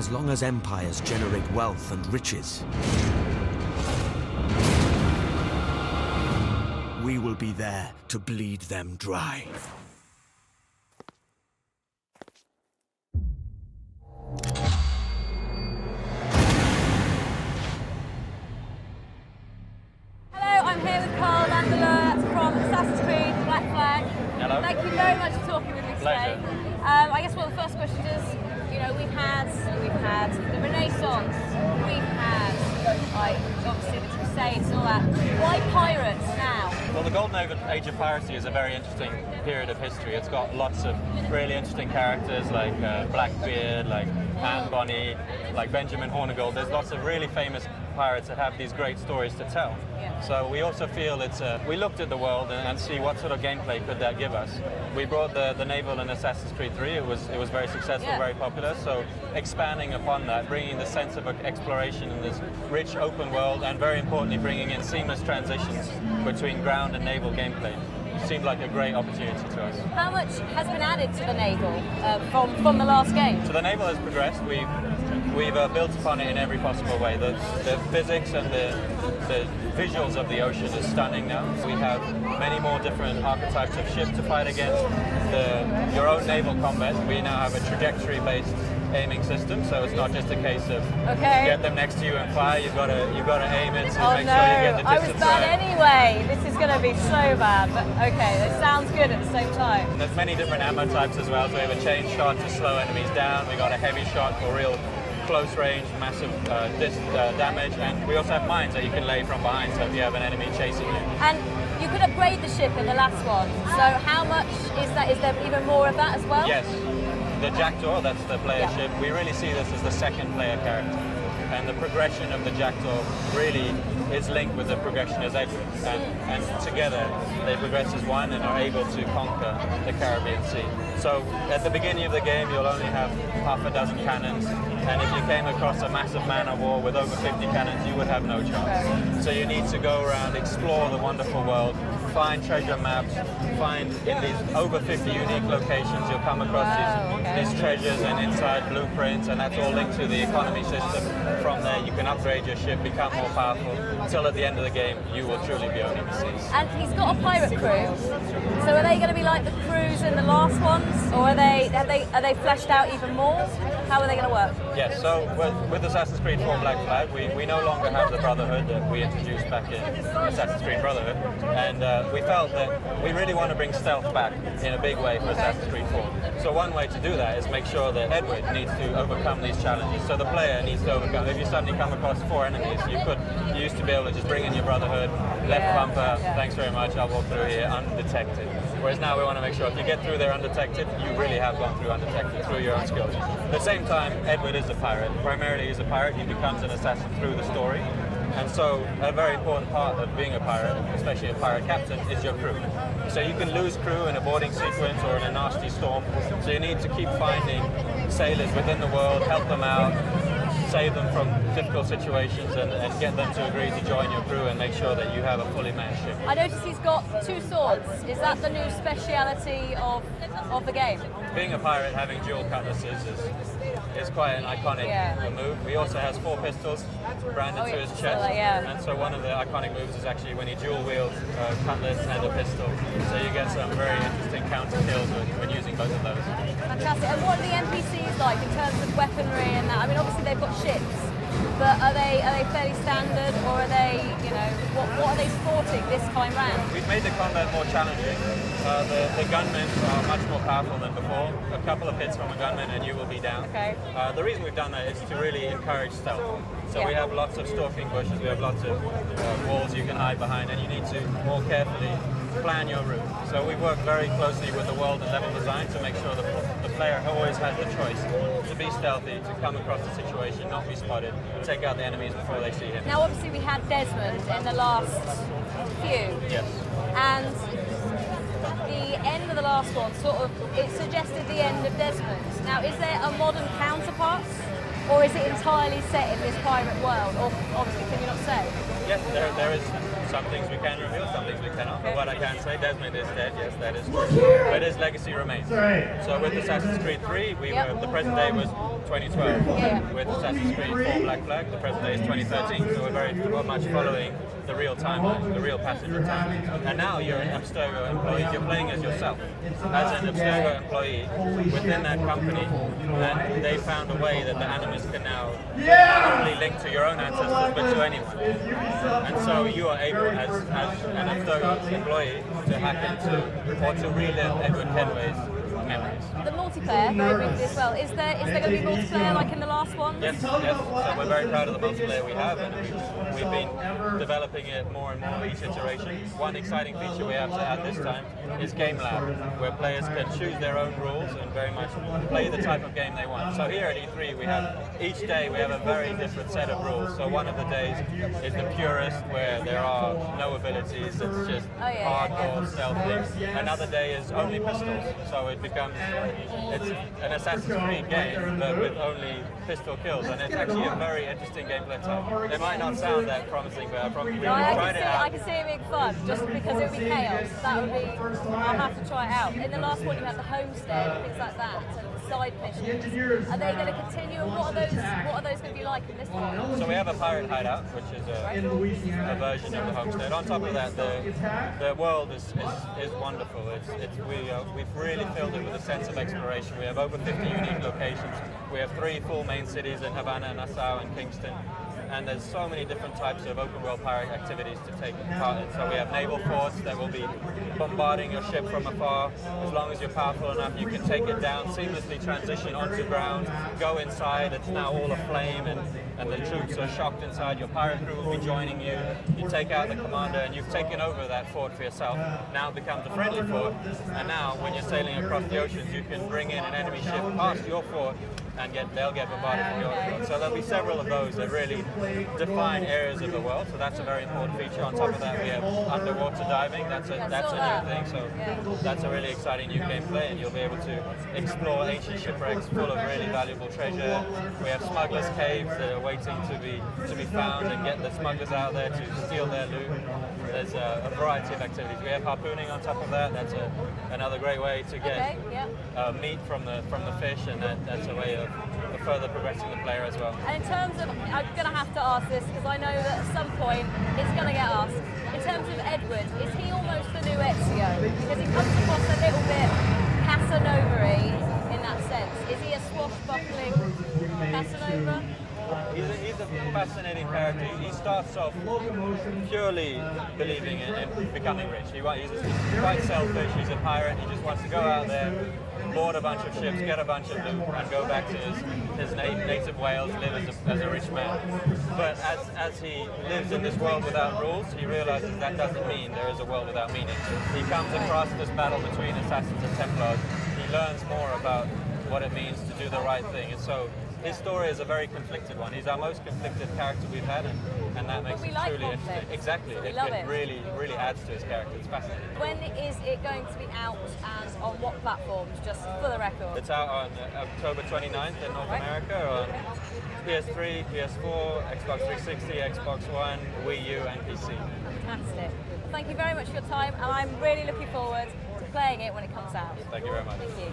As long as empires generate wealth and riches, we will be there to bleed them dry. Hello, I'm here with Carl Landler from Assassin's Creed Black Flag. Hello. Thank you very much for talking with me today. Pleasure. I guess one of the first questions is, we've had the Renaissance, we've had obviously the Crusades and all that. Why pirates now? Well, the Golden Age of piracy is a very interesting period of history. It's got lots of really interesting characters like Blackbeard, like Anne Bonny, like Benjamin Hornigold. There's lots of really famous pirates that have these great stories to tell. Yeah. So we also feel we looked at the world and see what sort of gameplay could that give us. We brought the naval in Assassin's Creed 3. It was very successful, Yeah. very popular. So expanding upon that, bringing the sense of exploration in this rich open world, and very importantly, bringing in seamless transitions between ground and naval gameplay seemed like a great opportunity to us. How much has been added to the naval from the last game? So the naval has progressed. We've built upon it in every possible way. The physics and the visuals of the ocean is stunning now. We have many more different archetypes of ship to fight against. Your own naval combat, we now have a trajectory-based aiming system, so it's not just a case of get them next to you and fire. You've got to aim it to make sure you get the distance I was bad anyway. This is going to be so bad, but okay, this sounds good at the same time. There's many different ammo types as well. So we have a chain shot to slow enemies down. We got a heavy shot for real close range, massive damage, and we also have mines that you can lay from behind. So if you have an enemy chasing you, and you could upgrade the ship in the last one. So how much is that? Is there even more of that as well? Yes. The Jackdaw, that's the player ship, we really see this as the second player character. And the progression of the Jackdaw really is linked with the progression as Edward. And together they progress as one and are able to conquer the Caribbean Sea. So at the beginning of the game you'll only have half a dozen cannons, and if you came across a massive man of war with over 50 cannons you would have no chance. So you need to go around, explore the wonderful world, find treasure maps, find in these over 50 unique locations you'll come across these treasures and inside blueprints, and that's all linked to the economy system. From there you can upgrade your ship, become more powerful, until at the end of the game you will truly be owning the seas. And he's got a pirate crew, so are they going to be like the crews in the last ones, or are they fleshed out even more? How are they going to work? Yes, so with Assassin's Creed 4 Black Flag, we no longer have the Brotherhood that we introduced back in Assassin's Creed Brotherhood, and we felt that we really want to bring stealth back in a big way for Assassin's Creed 4. So one way to do that is make sure that Edward needs to overcome these challenges. So the player needs to overcome. If you suddenly come across 4 enemies, you used to be able to just bring in your Brotherhood, left bumper, thanks very much, I'll walk through here undetected. Whereas now we want to make sure if you get through there undetected, you really have gone through undetected through your own skills. At the same time, Edward is a pirate. Primarily he's a pirate, he becomes an assassin through the story. And so a very important part of being a pirate, especially a pirate captain, is your crew. So you can lose crew in a boarding sequence or in a nasty storm. So you need to keep finding sailors within the world, help them out, save them from difficult situations, and get them to agree to join your crew and make sure that you have a fully manned ship. I noticed he's got 2 swords. Is that the new speciality of the game? Being a pirate, having dual cutlasses is quite an iconic move. He also has 4 pistols branded to his chest, and so one of the iconic moves is actually when he dual wields a cutlass and a pistol. So you get some very interesting counter kills when using both of those. Fantastic. And what are the NPCs like in terms of weaponry and that? I mean, obviously they've got ships, but are they fairly standard, or are they, what are they sporting this time round? We've made the combat more challenging. The gunmen are much more powerful than before. A couple of hits from a gunman and you will be down. Okay. The reason we've done that is to really encourage stealth. So we have lots of stalking bushes, we have lots of walls you can hide behind, and you need to more carefully plan your route. So we work very closely with the world and level design to make sure the player always has the choice to be stealthy, to come across the situation, not be spotted, take out the enemies before they see him. Now obviously we had Desmond in the last few. Yes. And the end of the last one it suggested the end of Desmond. Now is there a modern counterpart, or Or is it entirely set in this pirate world? Or obviously, can you not say? Yes, there is some things we can reveal, some things we cannot. But what I can say, Desmond is dead. Yes, that is true. But his legacy remains. So with Assassin's Creed 3, the present day was 2012. Yeah. With Assassin's Creed 4 Black Flag, the present day is 2013. So we're very much following the real timeline, the real passage of time. And now you're an Abstergo employee. You're playing as yourself, as an Abstergo employee within that company. And they found a way that the Animus can now not only link to your own ancestors, but to anyone. And so you are able, as an Abstergo employee, to hack into or to relive Edward Kenway's memories. The multiplayer, very briefly as well. Is there going to be multiplayer like in the last one? Yes. So we're very proud of the multiplayer we have, and we've been developing it more and more each iteration. One exciting feature we have at this time is Game Lab, where players can choose their own rules and very much play the type of game they want. So here at E3, each day we have a very different set of rules. So one of the days is the purist, where there are no abilities, it's just hardcore stealthing. Another day is only pistols, so it's an Assassin's Creed game, but with only pistol kills, and it's actually a very interesting gameplay type. It might not sound that promising, but I promise we've tried it out. I can see it being fun, just because it would be chaos. That would be, I'll have to try it out. In the last one you had the homestead and things like that, and the side missions. Are they going to continue, and what are those going to be like in this one? So we have a pirate hideout, which is a version of the homestead. On top of that, the world is wonderful. We've really filled it with a sense of exploration. We have over 50 unique locations. We have 3 full main cities in Havana, Nassau, and Kingston. And there's so many different types of open world pirate activities to take part in. So we have naval forts that will be bombarding your ship from afar. As long as you're powerful enough, you can take it down, seamlessly transition onto ground, go inside. It's now all aflame, and the troops are shocked inside. Your pirate crew will be joining you. You take out the commander, and you've taken over that fort for yourself. Now it becomes a friendly fort. And now, when you're sailing across the oceans, you can bring in an enemy ship past your fort, and they'll get bombarded from your fort. So there'll be several of those that really define areas of the world. So that's a very important feature. On top of that, we have underwater diving. That's a new thing. So that's a really exciting new gameplay, and you'll be able to explore ancient shipwrecks full of really valuable treasure. We have smugglers' caves that are waiting to be found, and get the smugglers out there to steal their loot. There's a variety of activities. We have harpooning on top of that. That's another great way to get meat from the fish, and that's a way of further progressing the player as well. And in terms of, I'm going to have to ask this because I know that at some point it's going to get asked. In terms of Edward, is he almost the new Ezio? Because he comes across a little bit Casanova-y in that sense. Is he a swashbuckling Casanova? He's a fascinating character. He starts off purely believing in becoming rich. He's quite selfish. He's a pirate. He just wants to go out there, board a bunch of ships, get a bunch of loot, and go back to his native Wales, live as a rich man. But as he lives in this world without rules, he realizes that doesn't mean there is a world without meaning. He comes across this battle between assassins and Templars. He learns more about what it means to do the right thing. And so his story is a very conflicted one. He's our most conflicted character we've had, and that makes it truly interesting. Exactly. It really adds to his character. It's fascinating. When is it going to be out, and on what platforms, just for the record? It's out on October 29th in North America, on PS3, PS4, Xbox 360, Xbox One, Wii U, and PC. Fantastic. Well, thank you very much for your time, and I'm really looking forward to playing it when it comes out. Thank you very much. Thank you.